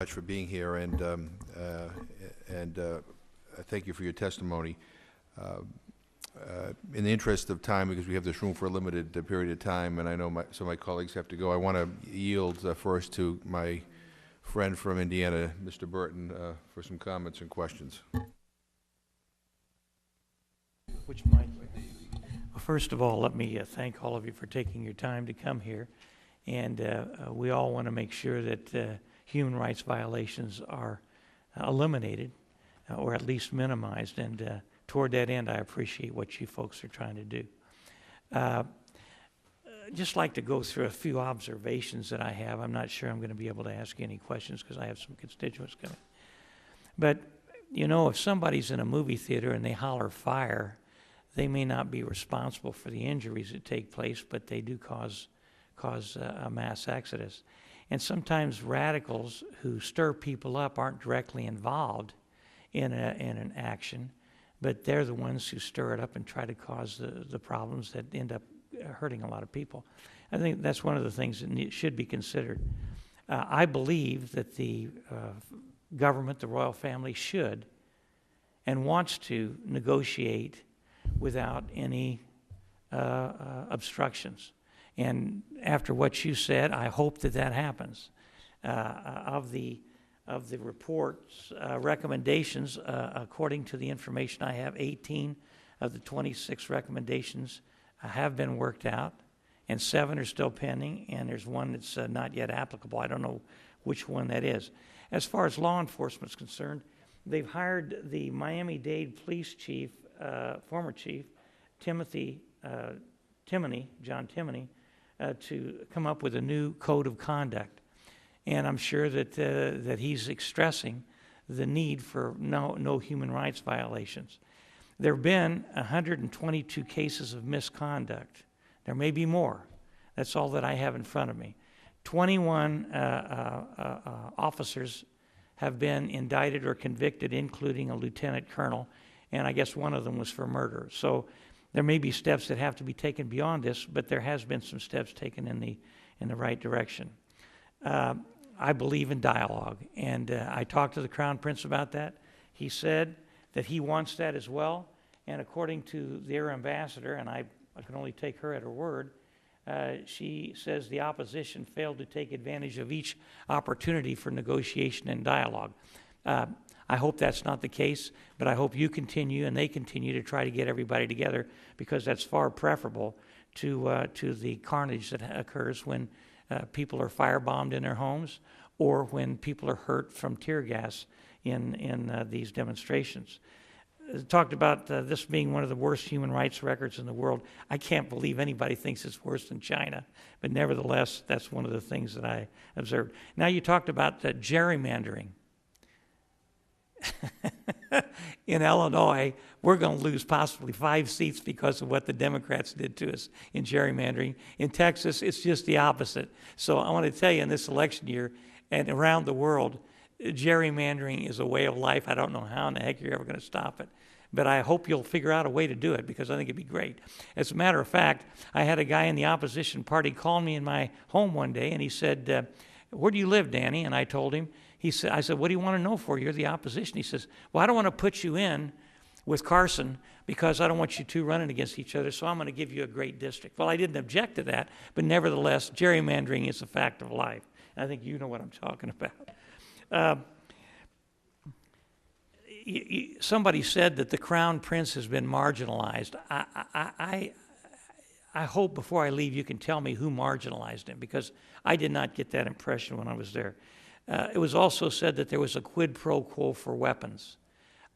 Much for being here, and thank you for your testimony. In the interest of time, because we have this room for a limited period of time, and I know some of my colleagues have to go, I want to yield first to my friend from Indiana, Mr. Burton, for some comments and questions. Which mic? Well, first of all, let me thank all of you for taking your time to come here, and we all want to make sure that human rights violations are eliminated or at least minimized, and toward that end I appreciate what you folks are trying to do. Just like to go through a few observations that I have. I'm not sure I'm going to be able to ask you any questions because I have some constituents coming. But, you know, if somebody's in a movie theater and they holler fire, they may not be responsible for the injuries that take place, but they do cause a mass exodus. And sometimes radicals who stir people up aren't directly involved in an action, but they're the ones who stir it up and try to cause the problems that end up hurting a lot of people. I think that's one of the things that should be considered. I believe that the government, the royal family, should and wants to negotiate without any obstructions. And after what you said, I hope that that happens. Of the report's recommendations, according to the information I have, 18 of the 26 recommendations have been worked out, and 7 are still pending, and there's one that's not yet applicable. I don't know which one that is. As far as law enforcement is concerned, they've hired the Miami-Dade police chief, former chief, John Timoney, to come up with a new code of conduct. And I'm sure that he's stressing the need for no human rights violations. There have been 122 cases of misconduct. There may be more. That's all that I have in front of me. 21 officers have been indicted or convicted, including a lieutenant colonel, and I guess one of them was for murder. So there may be steps that have to be taken beyond this, but there has been some steps taken in the right direction. I believe in dialogue, and I talked to the Crown Prince about that. He said that he wants that as well, and according to their ambassador, and I can only take her at her word, she says the opposition failed to take advantage of each opportunity for negotiation and dialogue. I hope that's not the case, but I hope you continue and they continue to try to get everybody together, because that's far preferable to the carnage that occurs when people are firebombed in their homes or when people are hurt from tear gas in these demonstrations. Talked about this being one of the worst human rights records in the world. I can't believe anybody thinks it's worse than China, but nevertheless, that's one of the things that I observed. Now, you talked about gerrymandering. In Illinois, we're going to lose possibly 5 seats because of what the Democrats did to us in gerrymandering. In Texas, it's just the opposite. So I want to tell you, in this election year and around the world, gerrymandering is a way of life. I don't know how in the heck you're ever going to stop it, but I hope you'll figure out a way to do it, because I think it'd be great. As a matter of fact, I had a guy in the opposition party call me in my home one day, and he said, "Where do you live, Danny?" And I told him. I said, "What do you want to know for? You're the opposition." He says, "Well, I don't want to put you in with Carson because I don't want you two running against each other, so I'm going to give you a great district." Well, I didn't object to that, but nevertheless, gerrymandering is a fact of life. And I think you know what I'm talking about. Somebody said that the Crown Prince has been marginalized. I hope before I leave you can tell me who marginalized him, because I did not get that impression when I was there. It was also said that there was a quid pro quo for weapons.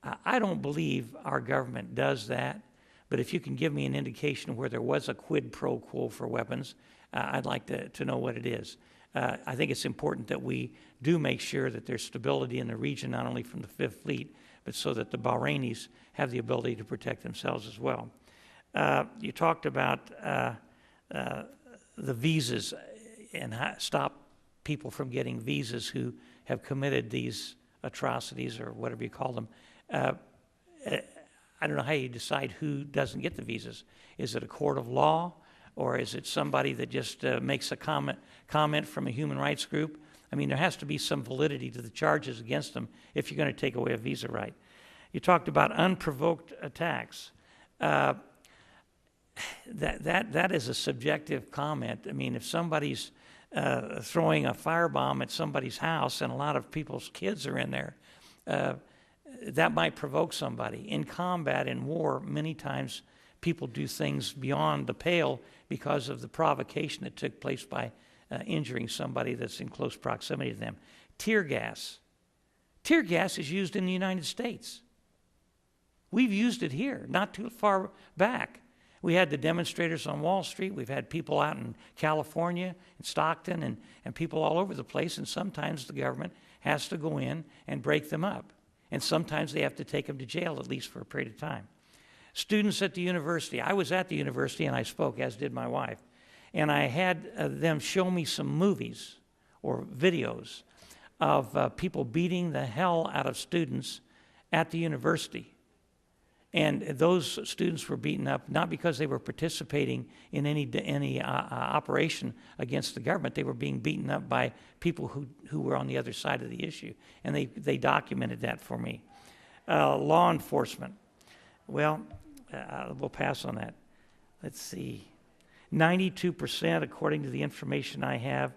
I don't believe our government does that, but if you can give me an indication where there was a quid pro quo for weapons, I'd like to know what it is. I think it's important that we do make sure that there's stability in the region, not only from the Fifth Fleet, but so that the Bahrainis have the ability to protect themselves as well. You talked about the visas and stop people from getting visas who have committed these atrocities, or whatever you call them. I don't know how you decide who doesn't get the visas. Is it a court of law, or is it somebody that just makes a comment from a human rights group? I mean, there has to be some validity to the charges against them if you're going to take away a visa right. You talked about unprovoked attacks. That is a subjective comment. I mean, if somebody's throwing a firebomb at somebody's house and a lot of people's kids are in there, that might provoke somebody. In combat, in war, many times people do things beyond the pale because of the provocation that took place by injuring somebody that's in close proximity to them. Tear gas. Tear gas is used in the United States. We've used it here, not too far back. We had the demonstrators on Wall Street. We've had people out in California, in Stockton, and people all over the place. And sometimes the government has to go in and break them up. And sometimes they have to take them to jail, at least for a period of time. Students at the university. I was at the university and I spoke, as did my wife. And I had them show me some movies or videos of people beating the hell out of students at the university. And those students were beaten up not because they were participating in any operation against the government. They were being beaten up by people who were on the other side of the issue. And they documented that for me. Law enforcement. Well, we'll pass on that. Let's see. 92%, according to the information I have,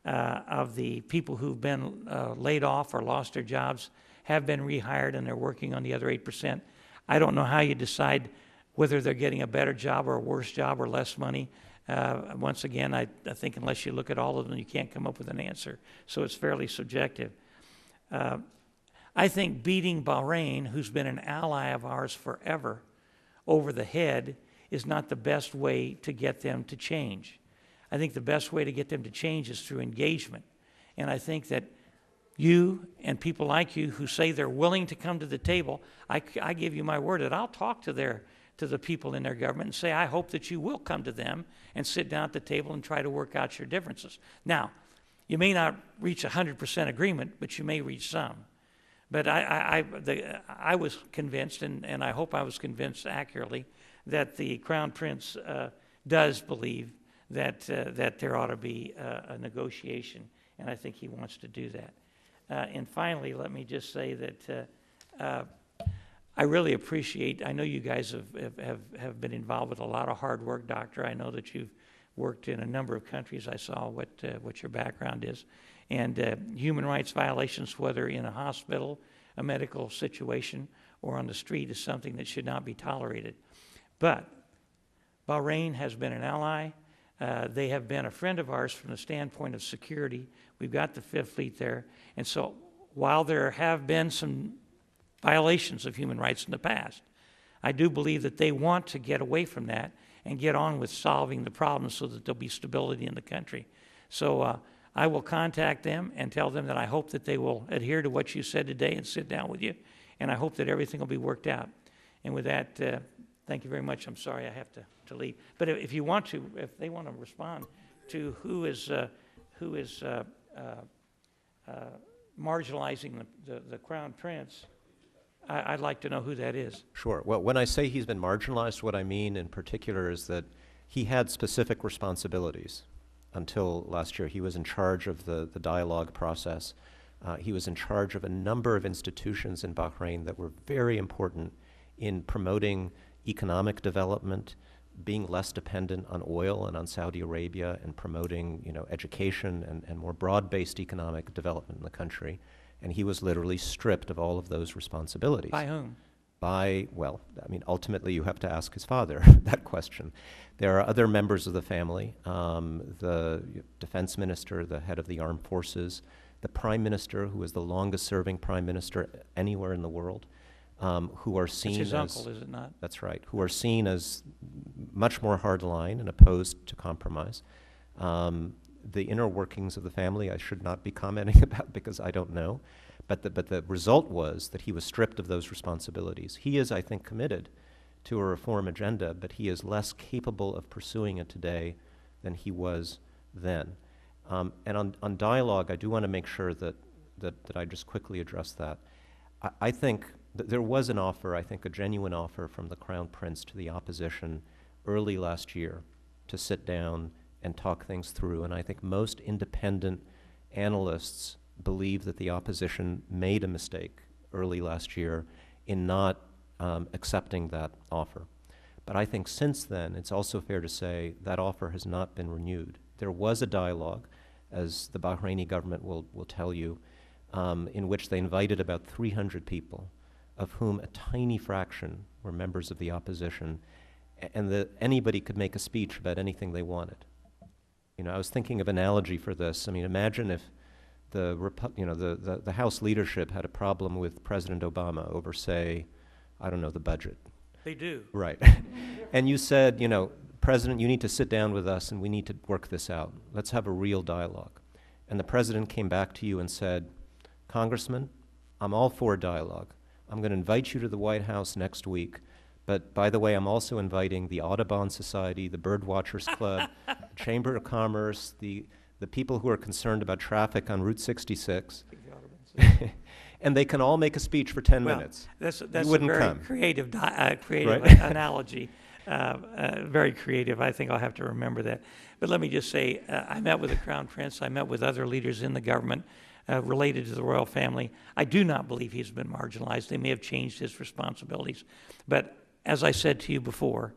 of the people who've been laid off or lost their jobs have been rehired, and they're working on the other 8%. I don't know how you decide whether they're getting a better job or a worse job or less money. Once again, I think unless you look at all of them, you can't come up with an answer. So it's fairly subjective. I think beating Bahrain, who's been an ally of ours forever, over the head is not the best way to get them to change. I think the best way to get them to change is through engagement. And I think that you and people like you who say they're willing to come to the table, I give you my word that I'll talk to the people in their government and say, I hope that you will come to them and sit down at the table and try to work out your differences. Now, you may not reach 100% agreement, but you may reach some. But I was convinced, and I hope I was convinced accurately, that the Crown Prince does believe that there ought to be a negotiation, and I think he wants to do that. And finally, let me just say that I really appreciate, I know you guys have been involved with a lot of hard work, Doctor. I know that you've worked in a number of countries. I saw what your background is. And human rights violations, whether in a hospital, a medical situation, or on the street, is something that should not be tolerated. But Bahrain has been an ally. They have been a friend of ours from the standpoint of security. We've got the Fifth Fleet there. And so while there have been some violations of human rights in the past, I do believe that they want to get away from that and get on with solving the problem so that there'll be stability in the country. So I will contact them and tell them that I hope that they will adhere to what you said today and sit down with you. And I hope that everything will be worked out. And with that, thank you very much. I'm sorry I have to leave. But if you want to, if they want to respond to who is marginalizing the Crown Prince, I'd like to know who that is. Sure. Well, when I say he's been marginalized, what I mean in particular is that he had specific responsibilities until last year. He was in charge of the dialogue process. He was in charge of a number of institutions in Bahrain that were very important in promoting economic development, being less dependent on oil and on Saudi Arabia, and promoting, education and more broad-based economic development in the country. And he was literally stripped of all of those responsibilities. By whom? Well, I mean, ultimately you have to ask his father that question. There are other members of the family, the defense minister, the head of the armed forces, the prime minister, who is the longest-serving prime minister anywhere in the world, who are seen It's his as— uncle, is it not? That's right, who are seen as much more hardline and opposed to compromise. The inner workings of the family I should not be commenting about because I don't know. But the result was that he was stripped of those responsibilities. He is, I think, committed to a reform agenda, but he is less capable of pursuing it today than he was then. And on dialogue, I do want to make sure that I just quickly address that. I think that there was an offer, I think a genuine offer from the Crown Prince to the opposition early last year to sit down and talk things through. And I think most independent analysts believe that the opposition made a mistake early last year in not accepting that offer. But I think since then, it's also fair to say that offer has not been renewed. There was a dialogue, as the Bahraini government will tell you, in which they invited about 300 people, of whom a tiny fraction were members of the opposition, and that anybody could make a speech about anything they wanted. You know, I was thinking of an analogy for this. I mean, imagine if the House leadership had a problem with President Obama over, say, I don't know, the budget. They do. Right. And you said, you know, President, you need to sit down with us and we need to work this out. Let's have a real dialogue. And the president came back to you and said, Congressman, I'm all for dialogue. I'm going to invite you to the White House next week. But by the way, I'm also inviting the Audubon Society, the Birdwatchers Club, Chamber of Commerce, the people who are concerned about traffic on Route 66. And they can all make a speech for 10 minutes. That's You a wouldn't very come. creative Right? analogy. Very creative. I think I'll have to remember that. But let me just say, I met with the Crown Prince. I met with other leaders in the government related to the royal family. I do not believe he's been marginalized. They may have changed his responsibilities. But as I said to you before,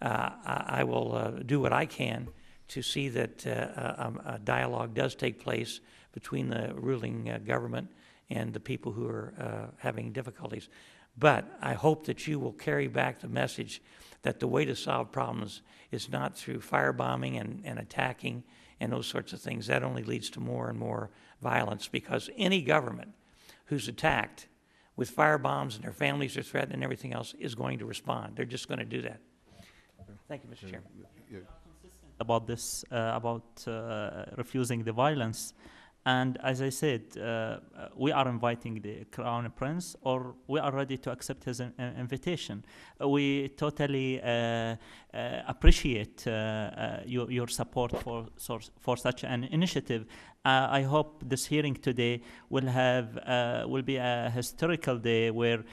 I will do what I can to see that a dialogue does take place between the ruling government and the people who are having difficulties. But I hope that you will carry back the message that the way to solve problems is not through firebombing and attacking and those sorts of things. That only leads to more and more violence, because any government who's attacked with firebombs and their families are threatened and everything else is going to respond. They're just going to do that. Thank you, Mr. Chairman. About this, refusing the violence. And as I said, we are inviting the Crown Prince, or we are ready to accept his invitation. We totally appreciate your support for such an initiative. I hope this hearing today will be a historical day where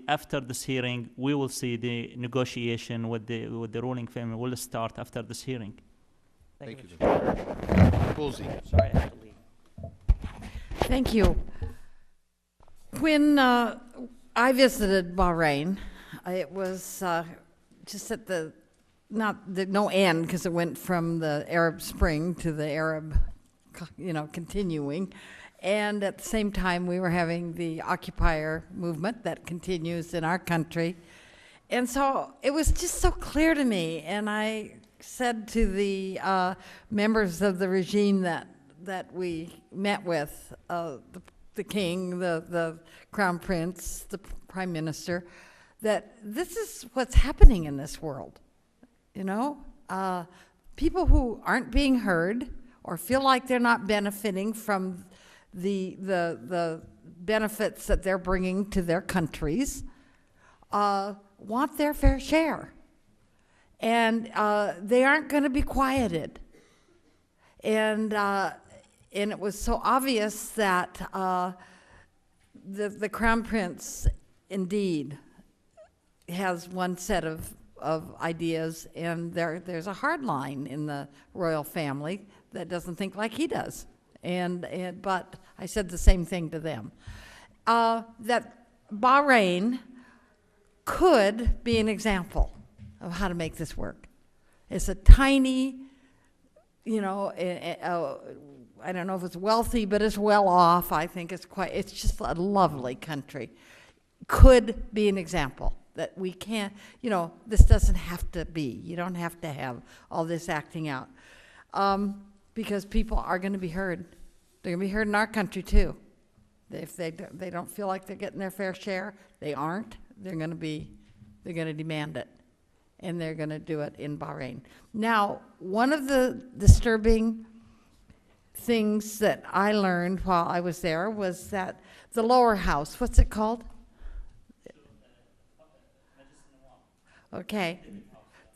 after this hearing we will see the negotiation with the ruling family will start after this hearing. Thank you, Mr. Woolsey. Sorry, I had to leave. Thank you. When I visited Bahrain, it was just at no end, because it went from the Arab Spring to the Arab, continuing. And at the same time, we were having the occupier movement that continues in our country. And so it was just so clear to me. And I said to the members of the regime that we met with, the king, the crown prince, the prime minister, that this is what's happening in this world. People who aren't being heard or feel like they're not benefiting from the benefits that they're bringing to their countries want their fair share. And they aren't going to be quieted. And it was so obvious that the Crown Prince indeed has one set of ideas, and there's a hard line in the royal family that doesn't think like he does. But I said the same thing to them. That Bahrain could be an example of how to make this work. It's a tiny, I don't know if it's wealthy, but it's well off. I think it's just a lovely country. Could be an example that we can't, this doesn't have to be. You don't have to have all this acting out. Because people are going to be heard. They're going to be heard in our country too. If they don't feel like they're getting their fair share, they aren't. They're going to demand it. And they're going to do it in Bahrain. Now, one of the disturbing things that I learned while I was there was that the lower house, what's it called? Okay,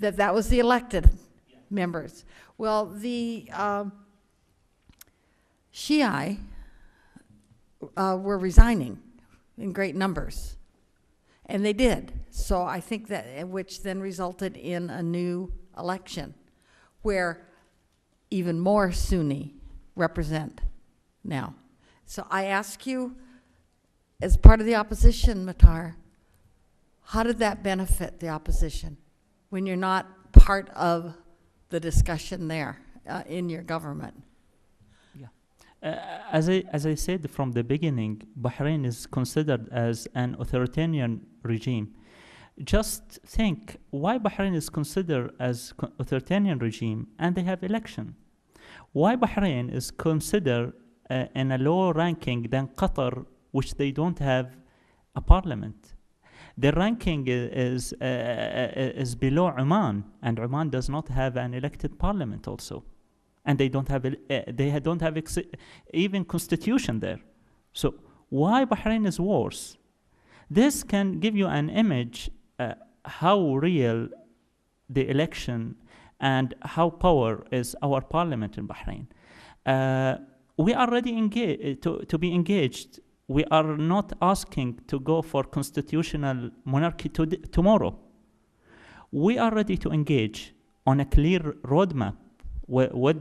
that was the elected members. Well, the Shiite were resigning in great numbers. And they did. So I think that, which then resulted in a new election where even more Sunni represent now. So I ask you, as part of the opposition, Matar, how did that benefit the opposition when you're not part of the discussion there in your government? As I said from the beginning, Bahrain is considered as an authoritarian regime. Just think why Bahrain is considered as authoritarian regime and they have election. Why Bahrain is considered in a lower ranking than Qatar, which they don't have a parliament. The ranking is below Oman, and Oman does not have an elected parliament also. And they don't have even constitution there. So why Bahrain is worse? This can give you an image how real the election and how power is our parliament in Bahrain. We are ready to be engaged. We are not asking to go for constitutional monarchy tomorrow. We are ready to engage on a clear roadmap with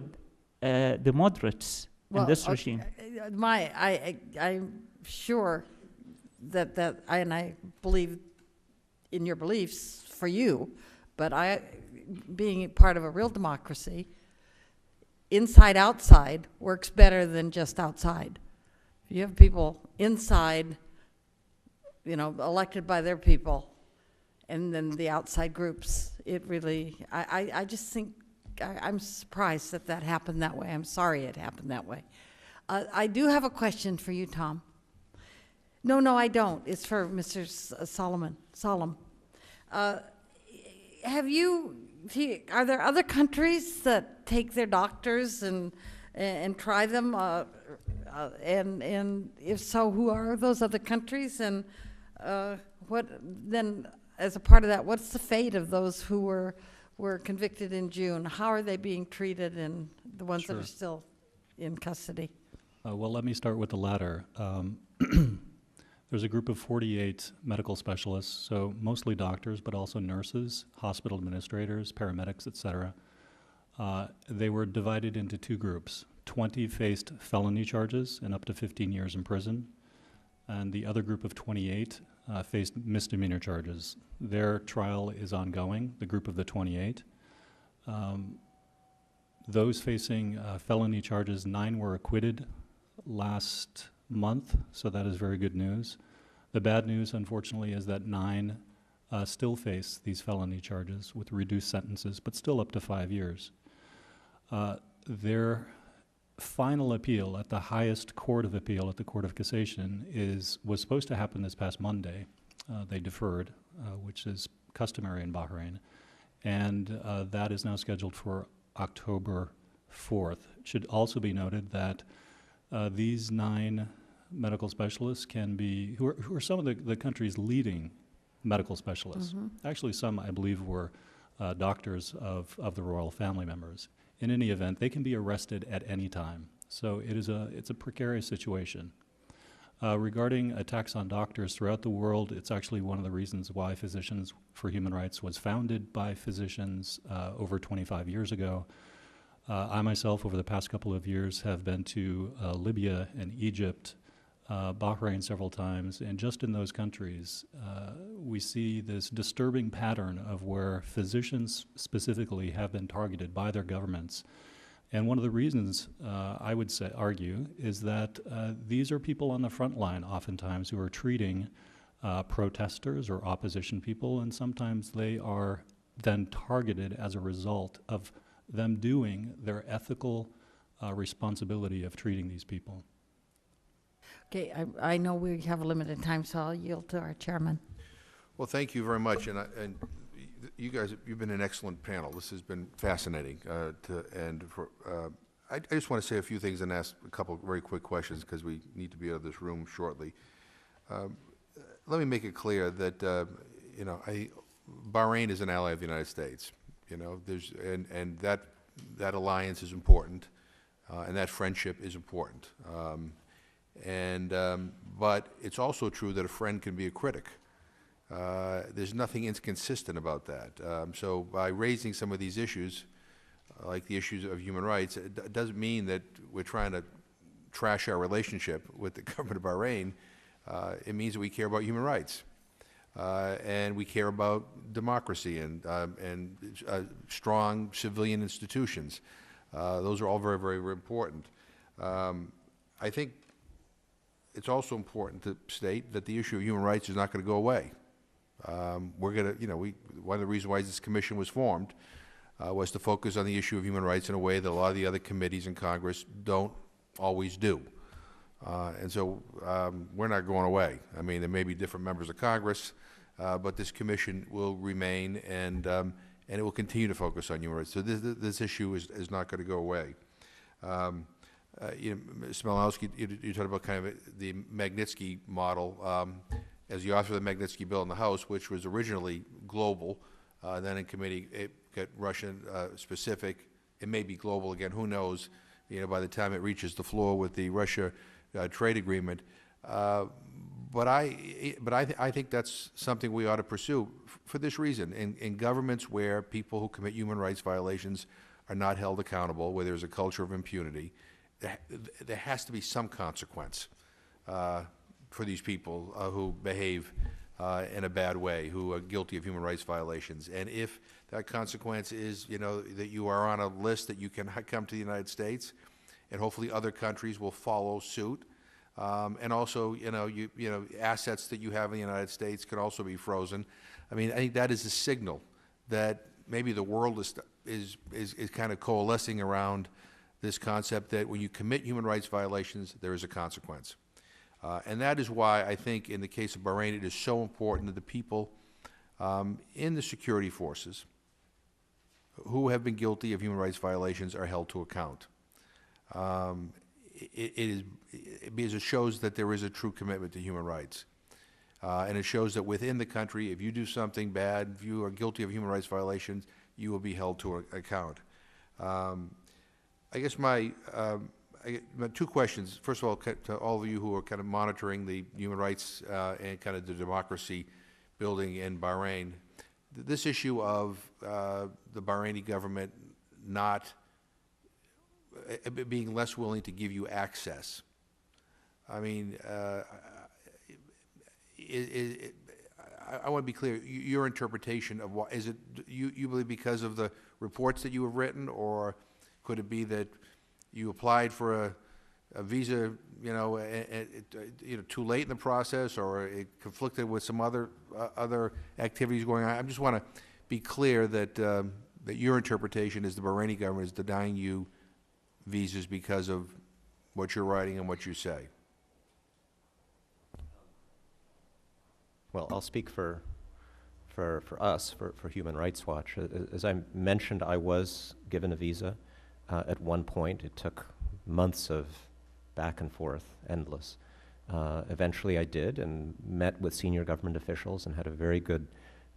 the moderates in this regime. I'm sure that and I believe in your beliefs for you, but being part of a real democracy, inside outside works better than just outside. If you have people inside, elected by their people, and then the outside groups, it really, I just think, I'm surprised that happened that way. I'm sorry it happened that way. I do have a question for you, Tom. No, I don't. It's for Mr. Solemn. Are there other countries that take their doctors and try them? And if so, who are those other countries? And what then, as a part of that, what's the fate of those who were convicted in June? How are they being treated, and the ones that are still in custody? Well, let me start with the latter. There's a group of 48 medical specialists, so mostly doctors, but also nurses, hospital administrators, paramedics, etc. They were divided into two groups. 20 faced felony charges and up to 15 years in prison, and the other group of 28 faced misdemeanor charges. Their trial is ongoing, the group of the 28. Those facing felony charges, 9 were acquitted last month, so that is very good news. The bad news, unfortunately, is that 9 still face these felony charges with reduced sentences, but still up to 5 years. Their final appeal at the highest court of appeal, at the Court of Cassation, was supposed to happen this past Monday. They deferred, which is customary in Bahrain, and that is now scheduled for October 4th. It should also be noted that these 9 medical specialists who are some of the country's leading medical specialists. Actually, some, I believe, were doctors of the royal family members. In any event, they can be arrested at any time. So it's a precarious situation. Regarding attacks on doctors throughout the world, it's actually one of the reasons why Physicians for Human Rights was founded by physicians over 25 years ago. I myself, over the past couple of years, have been to Libya and Egypt, Bahrain several times, and just in those countries, we see this disturbing pattern of where physicians specifically have been targeted by their governments. And one of the reasons, I would argue, is that these are people on the front line oftentimes who are treating protesters or opposition people, and sometimes they are then targeted as a result of them doing their ethical responsibility of treating these people. Okay, I know we have a limited time, so I'll yield to our chairman. Well, thank you very much, and you guys, you've been an excellent panel. This has been fascinating, I just want to say a few things and ask a couple very quick questions because we need to be out of this room shortly. Let me make it clear that Bahrain is an ally of the United States. And that alliance is important, and that friendship is important. But it's also true that a friend can be a critic. There's nothing inconsistent about that. So by raising some of these issues, like the issues of human rights, it doesn't mean that we're trying to trash our relationship with the government of Bahrain, it means that we care about human rights. And we care about democracy and strong civilian institutions. Those are all very, very, very important. I think it's also important to state that the issue of human rights is not going to go away. We're going to, you know, one of the reasons why this commission was formed was to focus on the issue of human rights in a way that a lot of the other committees in Congress don't always do. And so we're not going away. I mean, there may be different members of Congress, but this commission will remain, and it will continue to focus on human rights. So this issue is not going to go away. You know, Mr. Malinowski, you talked about kind of the Magnitsky model. As the author of the Magnitsky Bill in the House, which was originally global, then in committee it got Russian specific. It may be global again. Who knows? You know, by the time it reaches the floor with the Russia trade agreement. But I think that's something we ought to pursue for this reason. In governments where people who commit human rights violations are not held accountable, where there's a culture of impunity, there has to be some consequence for these people who behave in a bad way, who are guilty of human rights violations. And if that consequence is, you know, that you are on a list that you can come to the United States, and hopefully other countries will follow suit. And also, you know, assets that you have in the United States can also be frozen. I mean, I think that is a signal that maybe the world is kind of coalescing around this concept that when you commit human rights violations, there is a consequence. And that is why I think in the case of Bahrain, it is so important that the people in the security forces who have been guilty of human rights violations are held to account. Because it shows that there is a true commitment to human rights. And it shows that within the country, if you do something bad, if you are guilty of human rights violations, you will be held to account. I guess my two questions. First of all, to all of you who are kind of monitoring the human rights and kind of the democracy building in Bahrain, this issue of the Bahraini government not being less willing to give you access. I mean, I want to be clear, your interpretation of what, is it, you believe because of the reports that you have written, or could it be that you applied for a visa, you know, too late in the process, or it conflicted with some other activities going on? I just want to be clear that that your interpretation is the Bahraini government is denying you visas because of what you're writing and what you say. Well, I'll speak for us, for Human Rights Watch. As I mentioned, I was given a visa at one point. It took months of back and forth, endless. Eventually I did, and met with senior government officials and had a very good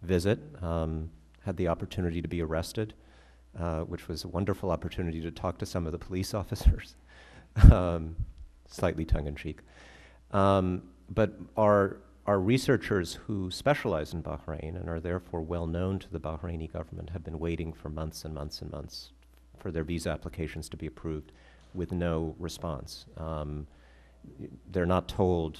visit. Had the opportunity to be arrested, which was a wonderful opportunity to talk to some of the police officers, slightly tongue-in-cheek. But our researchers who specialize in Bahrain and are therefore well known to the Bahraini government have been waiting for months and months and months for their visa applications to be approved with no response. They're not told,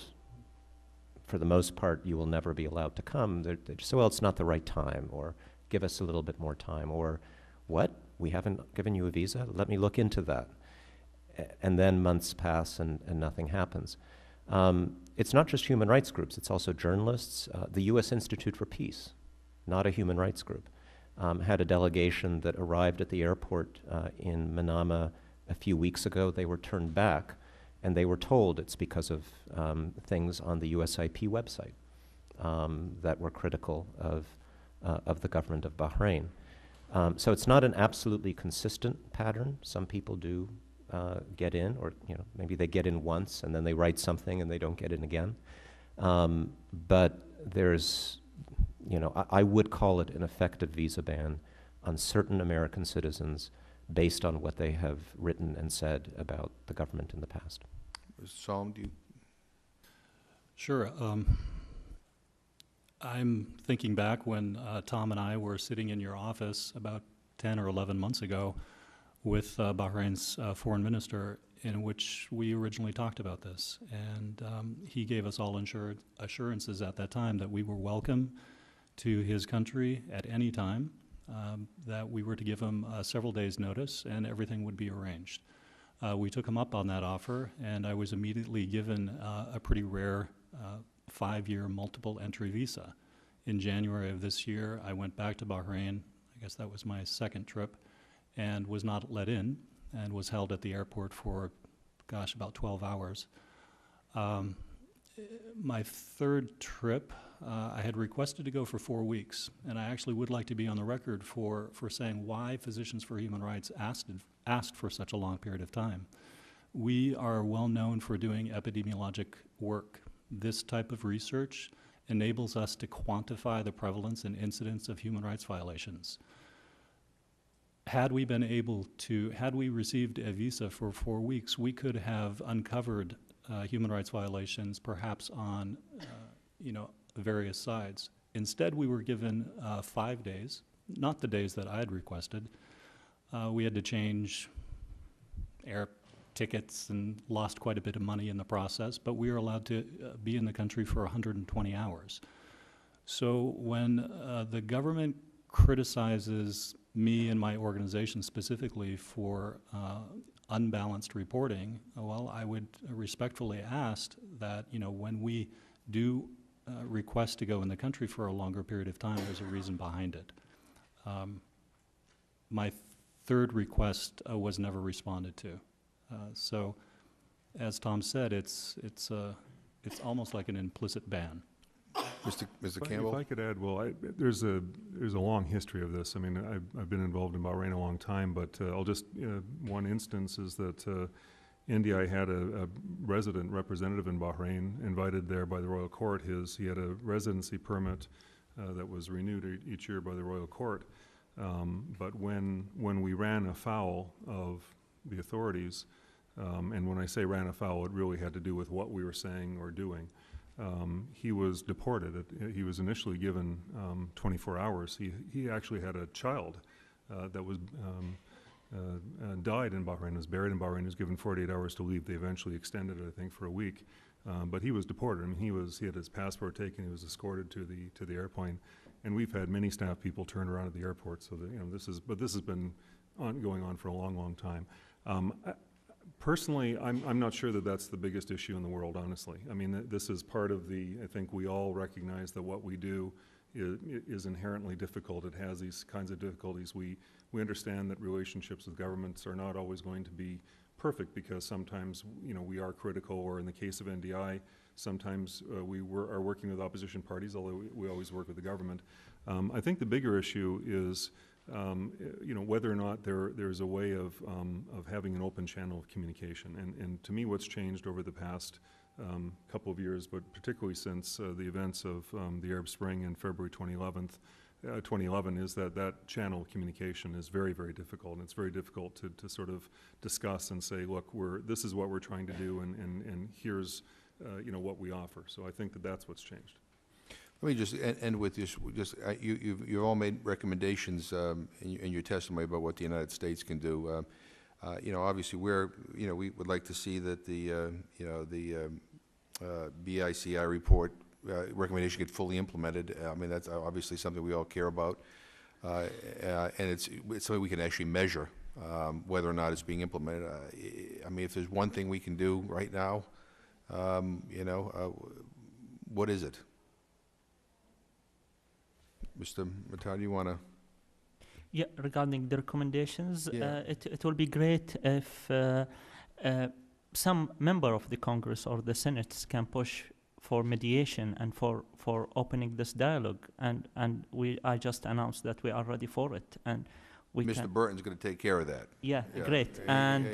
for the most part, you will never be allowed to come. They just say, well, it's not the right time, or give us a little bit more time, or what? We haven't given you a visa? Let me look into that. And then months pass and nothing happens. It's not just human rights groups, it's also journalists. The U.S. Institute for Peace, not a human rights group, had a delegation that arrived at the airport in Manama a few weeks ago. They were turned back, and they were told it's because of things on the USIP website that were critical of the government of Bahrain. So it's not an absolutely consistent pattern. Some people do get in, or maybe they get in once and then they write something and they don't get in again. But there's, I would call it an effective visa ban on certain American citizens based on what they have written and said about the government in the past. Mr. Solomon, do you? Sure. I'm thinking back when Tom and I were sitting in your office about 10 or 11 months ago with Bahrain's foreign minister, in which we originally talked about this. And he gave us all assurances at that time that we were welcome to his country at any time, that we were to give him several days' notice and everything would be arranged. We took him up on that offer, and I was immediately given a pretty rare 5-year multiple entry visa. In January of this year, I went back to Bahrain. I guess that was my second trip, and was not let in, and was held at the airport for, gosh, about 12 hours. My third trip, I had requested to go for 4 weeks, and I actually would like to be on the record for saying why Physicians for Human Rights asked for such a long period of time. We are well known for doing epidemiologic work. This type of research enables us to quantify the prevalence and incidence of human rights violations. Had we received a visa for 4 weeks, we could have uncovered human rights violations perhaps on, various sides. Instead, we were given 5 days, not the days that I had requested. We had to change air tickets and lost quite a bit of money in the process, but we were allowed to be in the country for 120 hours. So when the government criticizes me and my organization specifically for unbalanced reporting, well, I would respectfully ask that, when we do request to go in the country for a longer period of time, there's a reason behind it. My third request was never responded to. So, as Tom said, it's almost like an implicit ban. Mr. Campbell? If I could add, well, there's a long history of this. I mean, I've been involved in Bahrain a long time, but I'll just, one instance is that NDI had a resident representative in Bahrain invited there by the royal court. He had a residency permit that was renewed each year by the royal court. But when we ran afoul of the authorities, and when I say ran afoul, it really had to do with what we were saying or doing. He was deported. He was initially given 24 hours. He actually had a child that was died in Bahrain, was buried in Bahrain. He was given 48 hours to leave. They eventually extended it, I think, for a week. But he was deported. I mean, he had his passport taken. He was escorted to the airplane. And we've had many staff people turned around at the airport. So that, this has been going on for a long, long time. Personally, I'm not sure that that's the biggest issue in the world, honestly. I mean, this is part of I think we all recognize that what we do is inherently difficult. It has these kinds of difficulties. We understand that relationships with governments are not always going to be perfect because sometimes, we are critical, or in the case of NDI, sometimes we are working with opposition parties, although we always work with the government. I think the bigger issue is whether or not there's a way of having an open channel of communication. And to me, what's changed over the past couple of years, but particularly since the events of the Arab Spring in February 2011, is that channel of communication is very, very difficult. And it's very difficult to sort of discuss and say, look, this is what we're trying to do, and here's what we offer. So I think that's what's changed. Let me just end with this. You've all made recommendations in your testimony about what the United States can do. Obviously, we would like to see that the BICI report recommendation get fully implemented. I mean, that's obviously something we all care about, and it's something we can actually measure whether or not it's being implemented. I mean, if there's one thing we can do right now, what is it? Mr. Mattar, you want to? Yeah, regarding the recommendations, Yeah. It will be great if some member of the Congress or the Senate can push for mediation and for opening this dialogue. And I just announced that we are ready for it. And Mr. Burton's going to take care of that. Yeah, Yeah. great. And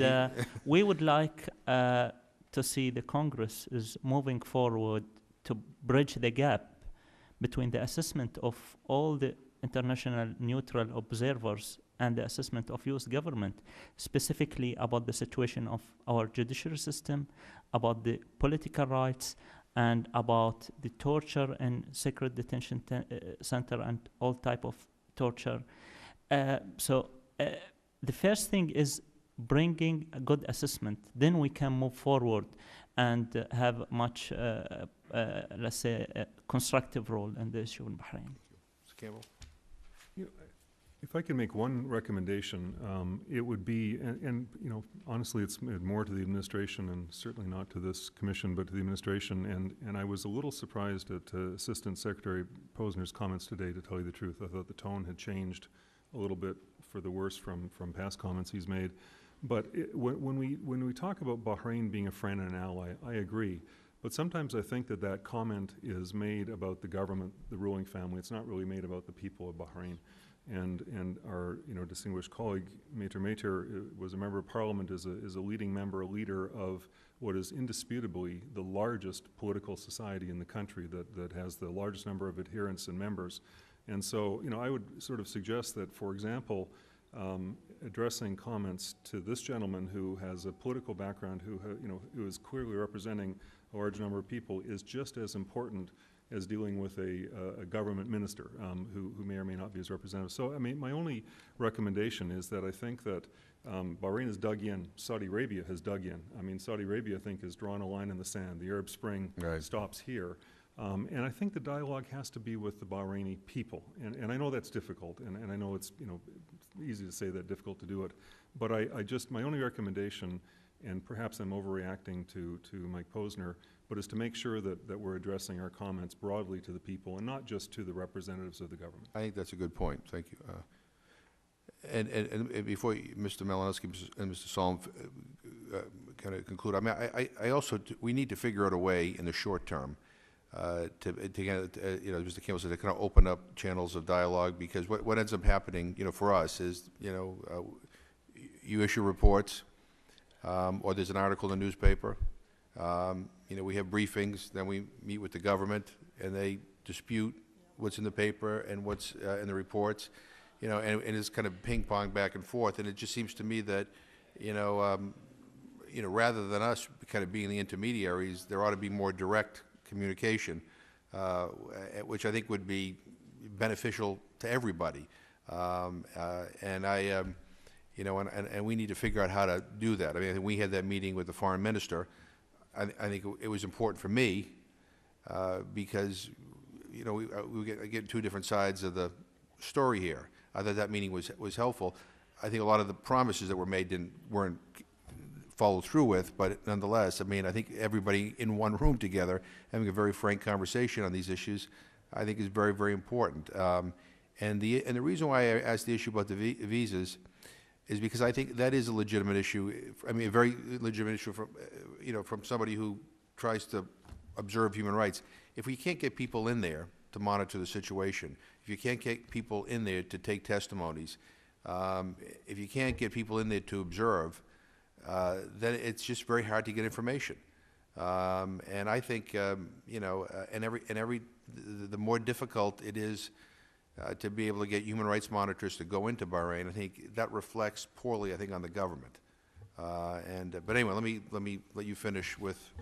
we would like to see the Congress is moving forward to bridge the gap between the assessment of all the international neutral observers and the assessment of U.S. government, specifically about the situation of our judiciary system, about the political rights, and about the torture and secret detention center and all type of torture. So the first thing is bringing a good assessment, then we can move forward and have much, let's say, a constructive role in the issue in Bahrain. Mr. Campbell? You know, if I can make one recommendation, it would be, and you know, honestly, it's more to the administration and certainly not to this commission, but to the administration. And I was a little surprised at Assistant Secretary Posner's comments today, to tell you the truth. I thought the tone had changed a little bit for the worse from past comments he's made. But when we talk about Bahrain being a friend and an ally, I agree. But sometimes I think that that comment is made about the government, the ruling family. It's not really made about the people of Bahrain. And our distinguished colleague Mater was a member of parliament, is a leading member, a leader of what is indisputably the largest political society in the country that has the largest number of adherents and members. And so I would sort of suggest that, for example, addressing comments to this gentleman who has a political background, who is clearly representing a large number of people, is just as important as dealing with a government minister who may or may not be his representative. So, I mean, my only recommendation is that I think that Bahrain has dug in, Saudi Arabia has dug in. I mean, Saudi Arabia, I think, has drawn a line in the sand. The Arab Spring stops here. And I think the dialogue has to be with the Bahraini people. And I know that's difficult, and I know it's easy to say that, difficult to do it. But I just, my only recommendation, and perhaps I'm overreacting to Mike Posner, but is to make sure that we're addressing our comments broadly to the people and not just to the representatives of the government. I think that's a good point. Thank you. And before Mr. Malinowski and Mr. Solom kind of conclude, I mean, I also, we need to figure out a way in the short term to Mr. Campbell said, to kind of open up channels of dialogue, because what ends up happening, for us is, you issue reports, or there's an article in the newspaper. We have briefings, then we meet with the government, and they dispute what's in the paper and what's in the reports, and it's kind of ping-pong back and forth. And it just seems to me that, rather than us kind of being the intermediaries, there ought to be more direct communication, which I think would be beneficial to everybody. And we need to figure out how to do that. I mean, I think we had that meeting with the foreign minister. I think it was important for me because, we get two different sides of the story here. I thought that meeting was helpful. I think a lot of the promises that were made weren't followed through with, but nonetheless, I mean, I think everybody in one room together having a very frank conversation on these issues, I think is very, very important. And the reason why I asked the issue about the visas is because I think that is a legitimate issue. I mean, a very legitimate issue from, from somebody who tries to observe human rights. If we can't get people in there to monitor the situation, if you can't get people in there to take testimonies, if you can't get people in there to observe, then it's just very hard to get information. And I think, the more difficult it is to be able to get human rights monitors to go into Bahrain, I think that reflects poorly, I think, on the government. But anyway, let you finish with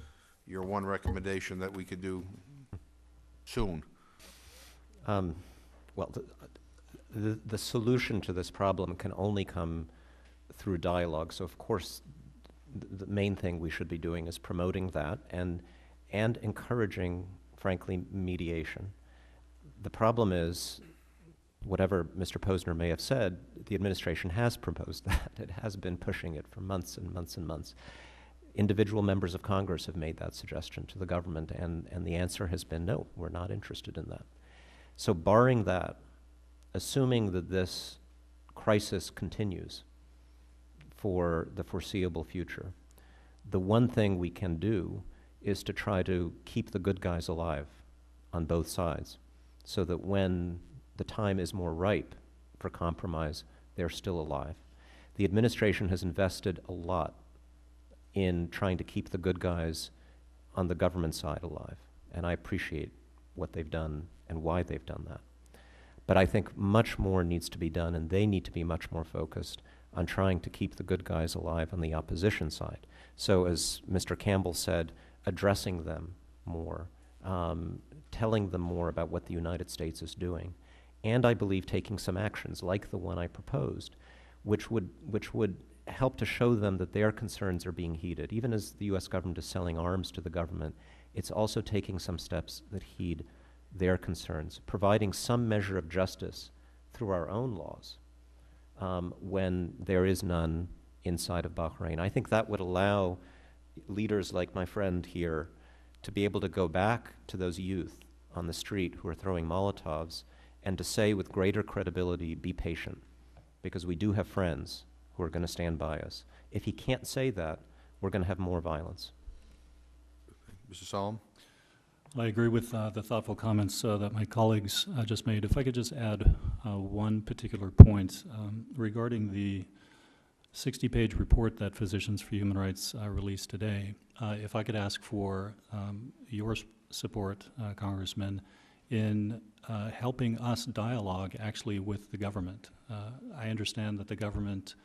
your one recommendation that we could do soon. Well, the solution to this problem can only come through dialogue. So, of course, the main thing we should be doing is promoting that and encouraging, frankly, mediation. The problem is, whatever Mr. Posner may have said, the administration has proposed that. It has been pushing it for months and months and months. Individual members of Congress have made that suggestion to the government, and the answer has been no, we're not interested in that. So barring that, assuming that this crisis continues for the foreseeable future, the one thing we can do is to try to keep the good guys alive on both sides, so that when the time is more ripe for compromise, they're still alive. The administration has invested a lot in trying to keep the good guys on the government side alive, and I appreciate what they've done and why they've done that. But I think much more needs to be done, and they need to be much more focused on trying to keep the good guys alive on the opposition side. So, as Mr. Campbell said, addressing them more, telling them more about what the United States is doing, and I believe taking some actions like the one I proposed, which would help to show them that their concerns are being heeded. Even as the U.S. government is selling arms to the government, it's also taking some steps that heed their concerns, providing some measure of justice through our own laws when there is none inside of Bahrain. I think that would allow leaders like my friend here to be able to go back to those youth on the street who are throwing Molotovs and to say with greater credibility, be patient, because we do have friends who are going to stand by us. If he can't say that, we're going to have more violence. Mr. Solomon? I agree with the thoughtful comments that my colleagues just made. If I could just add one particular point regarding the 60-page report that Physicians for Human Rights released today. If I could ask for your support, Congressman, in helping us dialogue actually with the government. I understand that the government,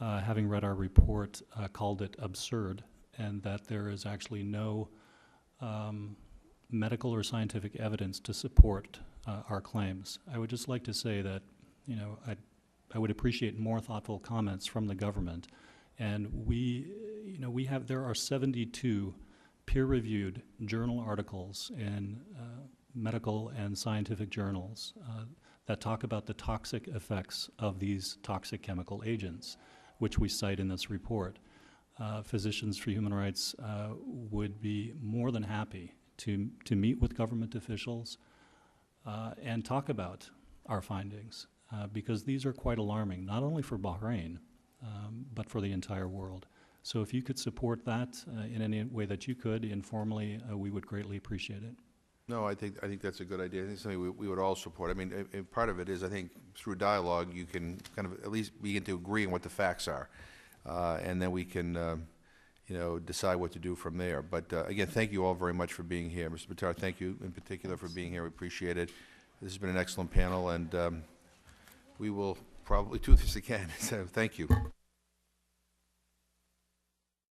having read our report, called it absurd, and that there is actually no medical or scientific evidence to support our claims. I would just like to say that, you know, I would appreciate more thoughtful comments from the government. And there are 72 peer-reviewed journal articles in medical and scientific journals that talk about the toxic effects of these toxic chemical agents, which we cite in this report. Physicians for Human Rights would be more than happy to meet with government officials and talk about our findings, because these are quite alarming, not only for Bahrain, but for the entire world. So if you could support that in any way that you could, informally, we would greatly appreciate it. No, I think that's a good idea. I think it's something we would all support. I mean, part of it is, I think, through dialogue, you can kind of at least begin to agree on what the facts are, and then we can, decide what to do from there. But again, thank you all very much for being here, Mr. Bitar. Thank you in particular for being here. We appreciate it. This has been an excellent panel, and we will probably do this again. So, thank you.